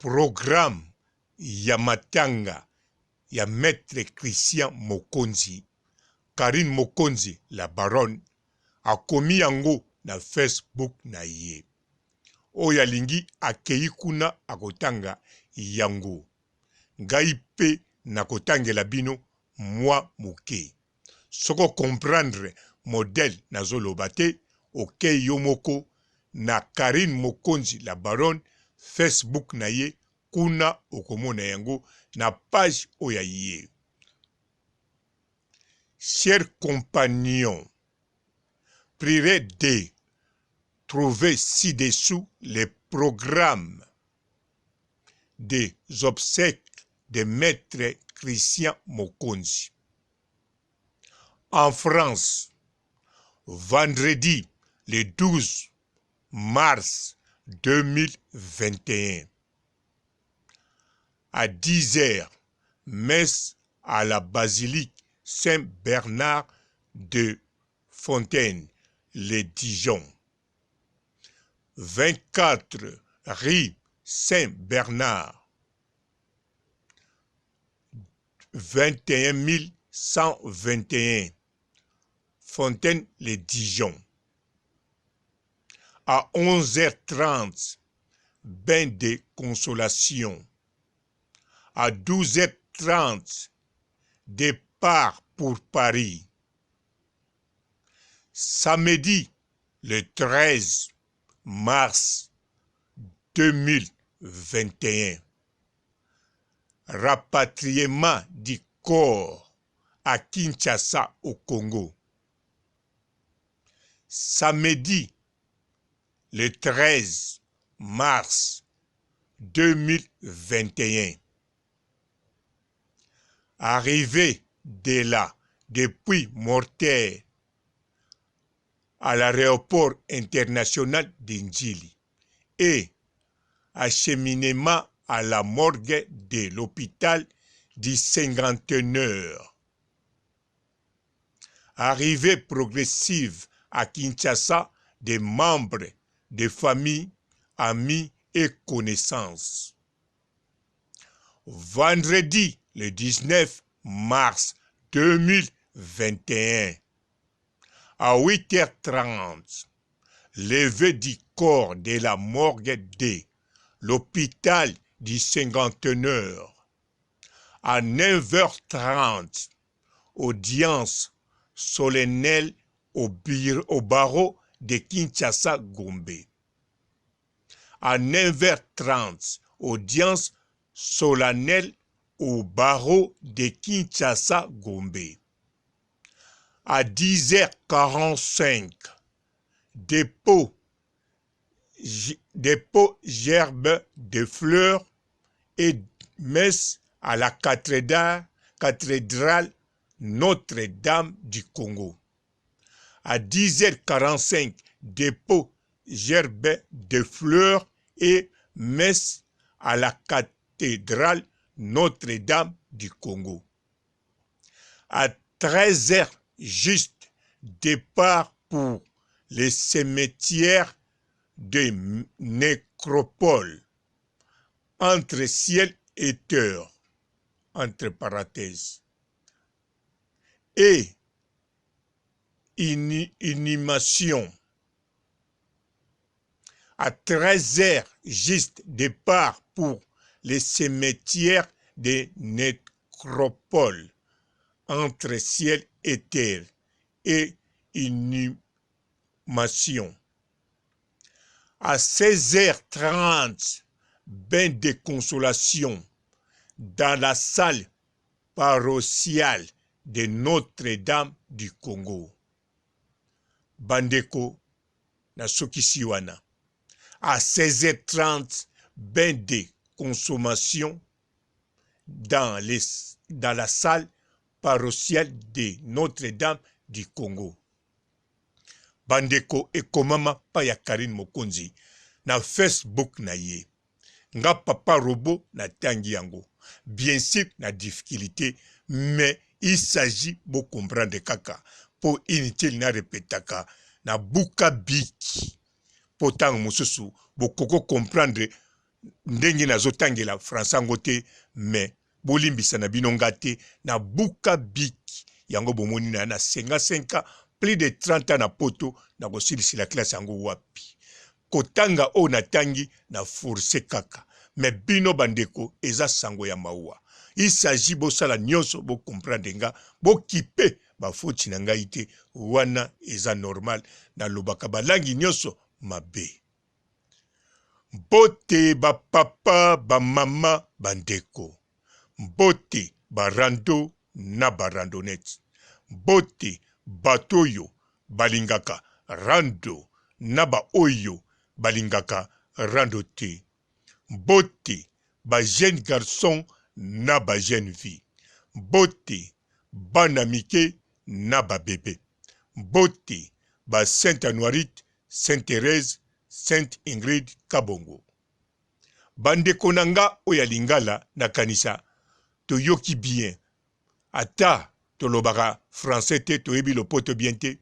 programme ya matanga ya Maître Christian Mokonzi, Karine Mokonzi la baronne akomi yango na Facebook na ye. Oyo alingi akei kuna akotanga yango. Ngai pe nakotangela bino mwa moke. Soko comprendre modèle nazoloba te, okei yo moko na Karine Mokonzi la baronne Facebook na ye kuna okomona yango na page oya ye. Chers compagnons, prieurez de trouver ci-dessous les programmes des obsèques de Maître Christian Mokonzi. En France, vendredi le 12 mars 2021, à 10h, messe à la basilique Saint-Bernard de Fontaine, les Dijon. 24 rue Saint-Bernard, 21 121, Fontaine, les Dijon. À 11h30, bain de consolation. À 12h30, départ pour Paris. Samedi, le 13 mars 2021, rapatriement du corps à Kinshasa au Congo. Samedi, le 13 mars 2021, arrivé de là depuis Mortaire à l'aéroport international d'Indjili et acheminement à la morgue de l'hôpital du Cinquantenaire. Arrivée progressive à Kinshasa des membres de famille, amis et connaissances. Vendredi le 19 mars 2021, à 8h30, levée du corps de la morgue de l'hôpital du Cinquantenaire. À 9h30, audience solennelle au barreau de Kinshasa-Gombe. À 9h30, audience solennelle au barreau de Kinshasa-Gombe. À 10h45, dépôt gerbe de fleurs et messe à la cathédrale Notre-Dame du Congo. À 10h45, dépôt gerbe de fleurs et messe à la cathédrale Notre-Dame du Congo. À 13h, juste départ pour les cimetières de nécropole entre ciel et terre, entre parenthèses, et inhumation. À 13h, juste départ pour les cimetières de nécropole entre ciel et terre et inhumation. À 16h30, bain de consolation dans la salle paroissiale de Notre-Dame du Congo. Bandeko na Sokisiwana. À 16h30, bain de consommation dans la salle paroissiale de Notre-Dame du Congo. Bandeko ekomama pa ya Karine Mokonzi na Facebook na ye. Nga papa robot na tangi yango. Bien sûr na difficulté, mais il s'agit de comprendre kaka. Pour inutile na répétaka na buka biki. Pourtant mosusu bokoko comprendre ndenge nazotangela français yango te mais bolimbisa na bino nga te na buka biki yango bomoni na 55 ans plus de 30 ans na poto na kosilisila classe yango wapi kotanga o natangi na force kaka mais bino bandeko eza sango ya maua il s'agit bosala nyonso bo comprendre nga bo kipe ba foti na ngai te wana eza normal na lobaka balangi nyonso mabe mbote ba papa ba mama bandeko mbote barando na barandonete mbote batoyo balingaka rando na ba oyo balingaka rando te mbote ba jeune garçon na ba jeune fille mbote bana mike na ba bébé mbote ba Sainte Anuarite Sainte Thérèse Sainte Ingrid Kabongo bandeko nanga oya lingala na kanisa toyoki bien ata tolobaka français te toyebi lopoto bien te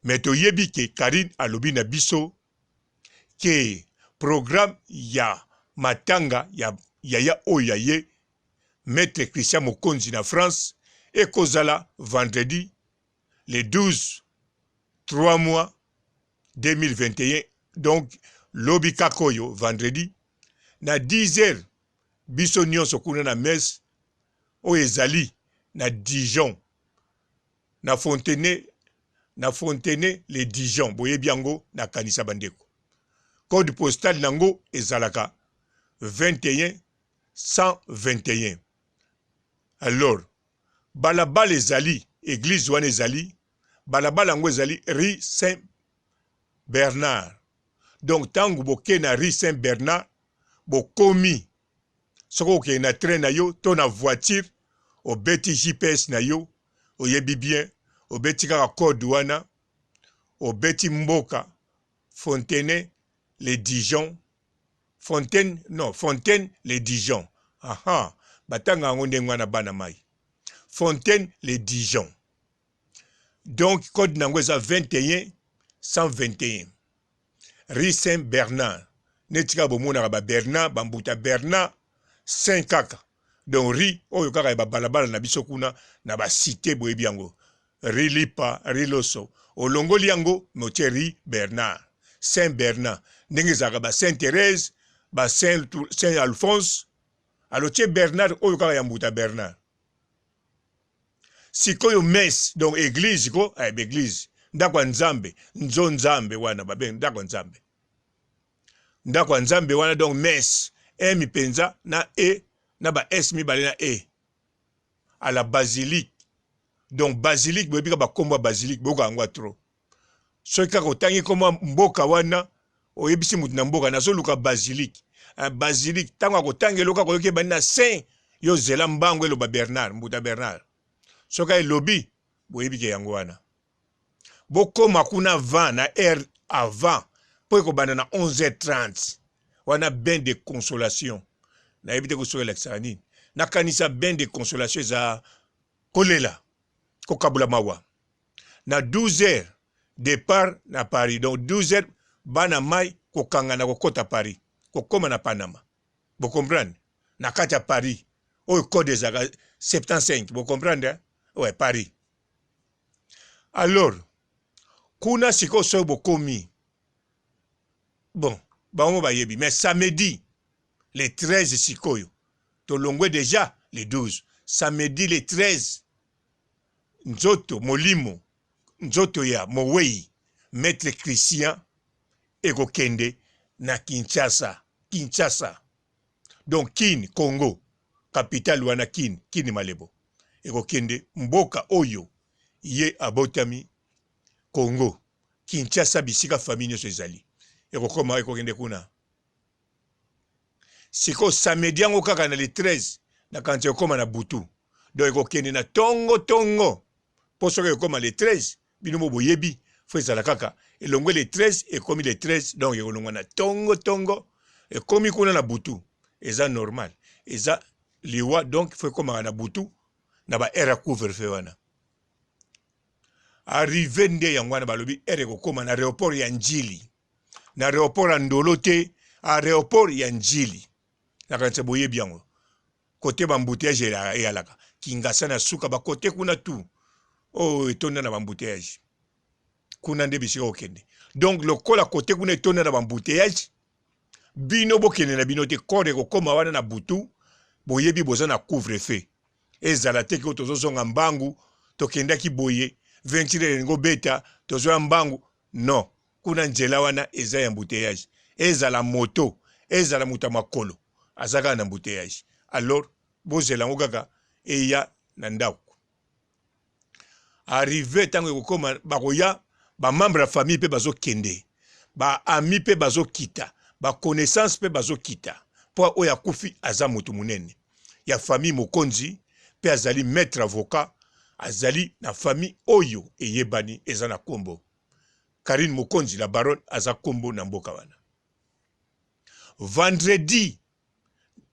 mais toyebi ke Karine alobi na biso ke programme ya matanga ya yaya oya ye Maître Christian Mokonzi na France et kozala vendredi le 12 3 mois 2021 donc lobi kakoyo vendredi na 10h biso nyonso kuna na messe o ezali na Dijon na Fontenay le Dijon boyebi yango na kanisa bandeko code postal nango ezalaka 21 121 alors balabala ezali église wana ezali balabala yango ezali rue Saint Bernard donc tangu boke na rue Saint Bernard bokomi soko ke na train na yo to na voiture obeti GPS na yo oyebi bien obeti kaka code wana obeti mboka Fontenay le Dijon Fontaine le Dijon aha batanga yango ndenge wana bana mai Fontaine le Dijon donc code nango eza 21 121 rue Saint Bernard netika bomonaka ba Bernard bambuta Bernard Saint kaka donc rue oyo kaka ba balabala na biso kuna na ba cité boyebi yango rue Lipa rue Loso olongoli yango motie rue Bernard Saint Bernard ndenge ezalaka ba Sainte Thérèse ba Saint Alphonse alotie Bernard oyo kaka ya mbuta Bernard sikoyo messe donc église ko église ndako nzambe nzambe wana babe ndako nzambe wana donc messe mi penza na na ba s mi bale na à la basilique donc basilique boyebika ba komba basilique boka yango trop soki kaka otangi koma mboka wana oyebisi mutu na mboka nazoluka basilique basilique tango akotangela kaka koyoki bani na saint yo zela mbango eloba Bernard mbuta Bernard soki elobi boyebike yango wana bokoma kuna 20 na heure avant po ekobanda na 11h30 wana bain de consolation na yebite kosola nini na kanisa bain de consolation za kolela kokabula mawa na 12h départ na Paris donc 12h bana mai kokanga na kokota Paris kokoma na Panama vous comprenez na kati ya Paris oyo code ezaka 75 vous comprenez ouais Paris alors kuna siko so bokomi bon bango bayebi mais samedi le 13 sikoyo tolongwe déjà le 12 samedi le 13 nzoto molimo nzoto ya mowei Maître Christian ekokende na Kinshasa donc Kin Congo capitale wana Kin Malebo ekokende mboka oyo ye abotami Congo Kinshasa bisika famille nyonso ezali ekokoma ekokende kuna siko samedi yango kaka na le 13 na kanti ekoma na butu donc ekokende na tongo po soki ekoma le 13 bino mo boyebi fo ezala kaka elongwe le 13 ekomi le 13 donc ekolongwa na tongo ekomi kuna na butu eza normal eza liwa donc fo ekoma na butu na ba era couvre-feu wana arrivé nde yango wana balobi ere kokoma na aéroport ya Njili na aéroport ya Ndolo te aéroport ya Njili na kanse boye biango côté bambouteillage et alaka Kingasa na suka ba côté kuna tu oh etonda na bambouteillage kuna nde bisika okende donc lokola côté kuna etonda na bambouteillage bino bokende na bino te kore kokoma wana na butu boyebi boza na couvre-feu ezala te ki tozozonga mbangu tokendaki boye ventile ngo beta tozoya mbangu non kuna nzela wana eza ya embouteillage ezala moto ezala muta makolo azaka na embouteillage alors bozela ngo kaka eya na ndako arrivé tango kokoma bakoya ba membre ya famille pe bazokende ba ami pe bazokita ba connaissance pe bazokita po oya kufi aza mutu munene ya famille mokonzi pe azali maître avocat azali na famille oyo eyebani eza na kombo Karine Mokonzi la baronne aza kombo na mboka wana. Vendredi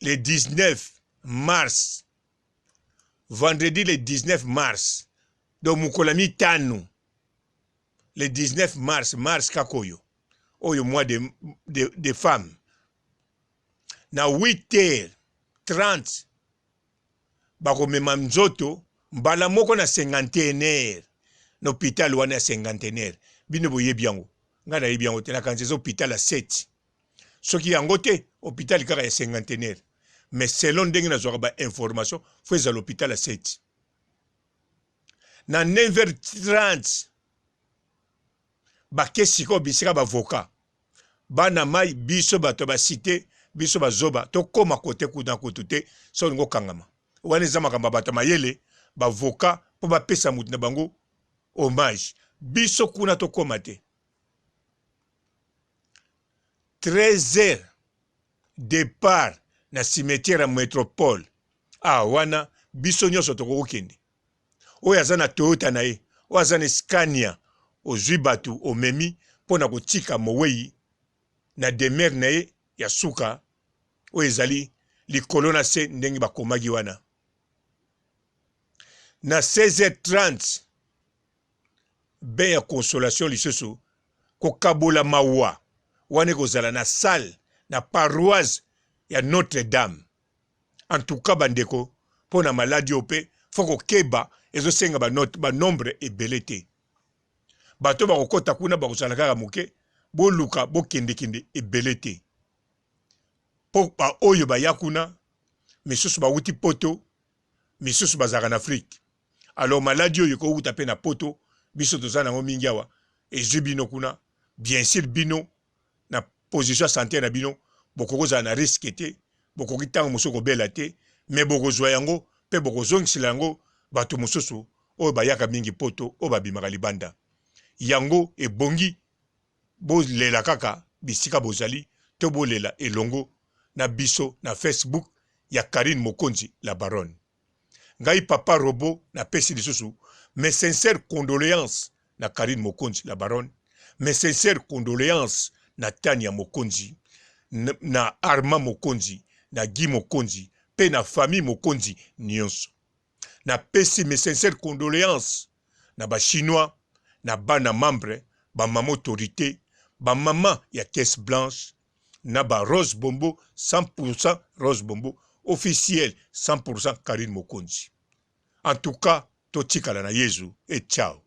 le 19 mars donc mukolami tano le 19 mars kakoyo oyo mois de femmes na 8h30 bakomema nzoto mbala moko na cinquantenaire na hôpital wana ya cinquantenaire bino boyebi yango nga na yebi yango te na kanzeza hôpital ya 7 soki yango te hôpital kaka ya cinquantenaire mais selon ndenge nazwaka ba information fo ezala l'hôpital ya 7 na 9h30 bakesi ko bisika bavoka bana mai biso bato basite biso bazoba tokoma kote kuna kutu te so ngo kangama wana eza makambo bato mayele bavoka po bapesa mutu na bango hommage biso kuna tokoma te 13h départ na cimetière ya métropole wana biso nyonso tokokende oyo aza na Toyota na ye oyo aza na Scania ozwi batu omemi pona kotika mowei na demeure na ye ya suka oyo ezali likolo na se ndenge bakomaki wana na 16h30 be ya consolation lisusu kokabola mawa wane kozala na salle na paroisse ya Notre-Dame en tout cas bandeko pona maladi ope foko keba ezosenga ba nombre ebele te bato bakokota kuna bakozala kaka moke boluka bokende ebele te po ba oyo baya kuna misusu bawuti poto misusu bazaka na Afrique alors maladi oyo kouta pe na poto biso toza nango mingi awa ezwi bino kuna bien sûr bino na position ya santé na bino bokokozala na risque te bokoki ntango mosusu kobela te me bokozwa yango mpe bokozongisela yango bato mosusu oyo bayaka mingi poto oyo babimaka libanda yango ebongi bolela kaka bisika bozali to bolela elongo na biso na Facebook ya Karine Mokonzi la baronne ngai papa robo na pesi lisusu mes sincères condoléances na Karine Mokonzi la baronne mes sincères condoléances na Tania Mokonzi na Arma Mokonzi na Guy Mokonzi pe na famille Mokonzi nyonso na pesi mes sincères condoléances na ba chinois na bana membre ba mama autorité ba mama ya caisse blanche na ba Rose Bombo 100% Rose Bombo officiel 100% Karine Mokonzi. En tout cas, totikala na Yezu et ciao.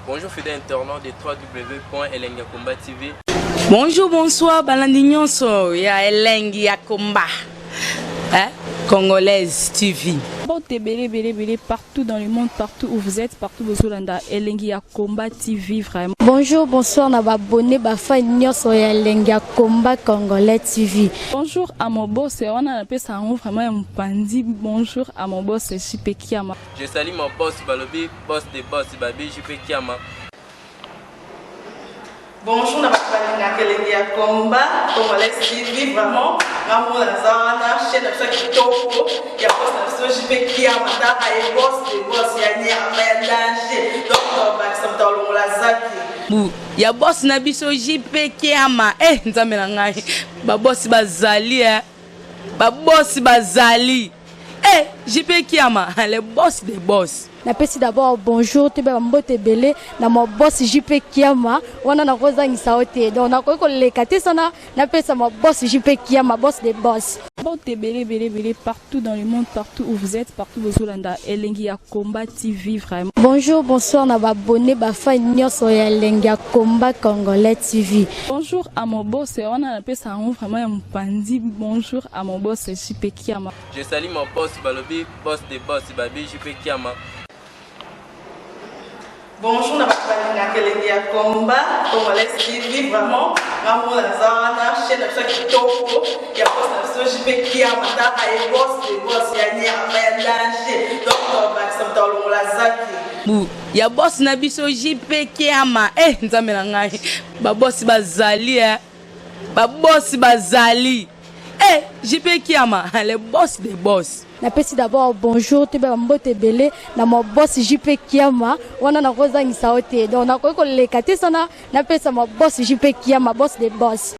Bonjour fidèles internautes de www.elengiakomba TV. Bonjour, bonsoir, balandi nyonso ya Elengi ya Komba. Congolaise TV. Partout dans le monde, partout où vous êtes, partout où vous êtes, Elengi ya Komba TV vraiment. Bonjour, bonsoir, na abonné ba fan nyonso ya Elengi ya Komba Congolais TV. Bonjour à mon boss, on a appelé ça vraiment un pandi. Bonjour à mon boss, JP Kiama. Je salue mon boss Balobi, boss des boss Babi, JP Kiama. Bonjour, na Elengi ya Komba Congolais TV vraiment. Ngamo na zana chaîne de kitoko ya boss na JP Kiama ta ay boss des boss ya nya ya danger. Donc ba samta longola zaki. Ya boss na biso JP Kiama nzambe na ngai ba boss bazali ba boss bazali Eh, JP Kiama, le boss des boss. Napesi d'abord bonjour te ba mbote belé na mo boss JP Kiama wana na kozangisa ote donc na ko lekate sana napesa mo boss JP Kiama boss des boss. Mbote belé partout dans le monde, partout où vous êtes, partout où vous êtes, Elengi ya Komba TV vraiment. Bonjour, bonsoir na ba abonné ba fan nyonso ya Elengi ya Komba Congolais TV. Bonjour à mon boss, on a appelé ça vraiment un pandi. Bonjour à mon boss JP Kiama. Je salue mon boss Balobi, boss des boss Babi JP Kiama. Bonjour, na balinga Elengi ya Komba Congolais TV vraiment ngamu na zana chaîne na chaque kitoko ya boss na JP Kiama ta ay boss des boss ya nyama ya danger donc ba samtalo la zaki Bu, ya boss na biso JP Kiama. Eh, nzambe na ngai. Ba boss bazali Ba boss bazali. Eh, JP Kiama, le boss des boss. Napesi d'abord bonjour te ba mbote belé na mo boss JP Kiama wana na kozangisa ote donc na ko lekate sana napesa mo boss JP Kiama boss des boss.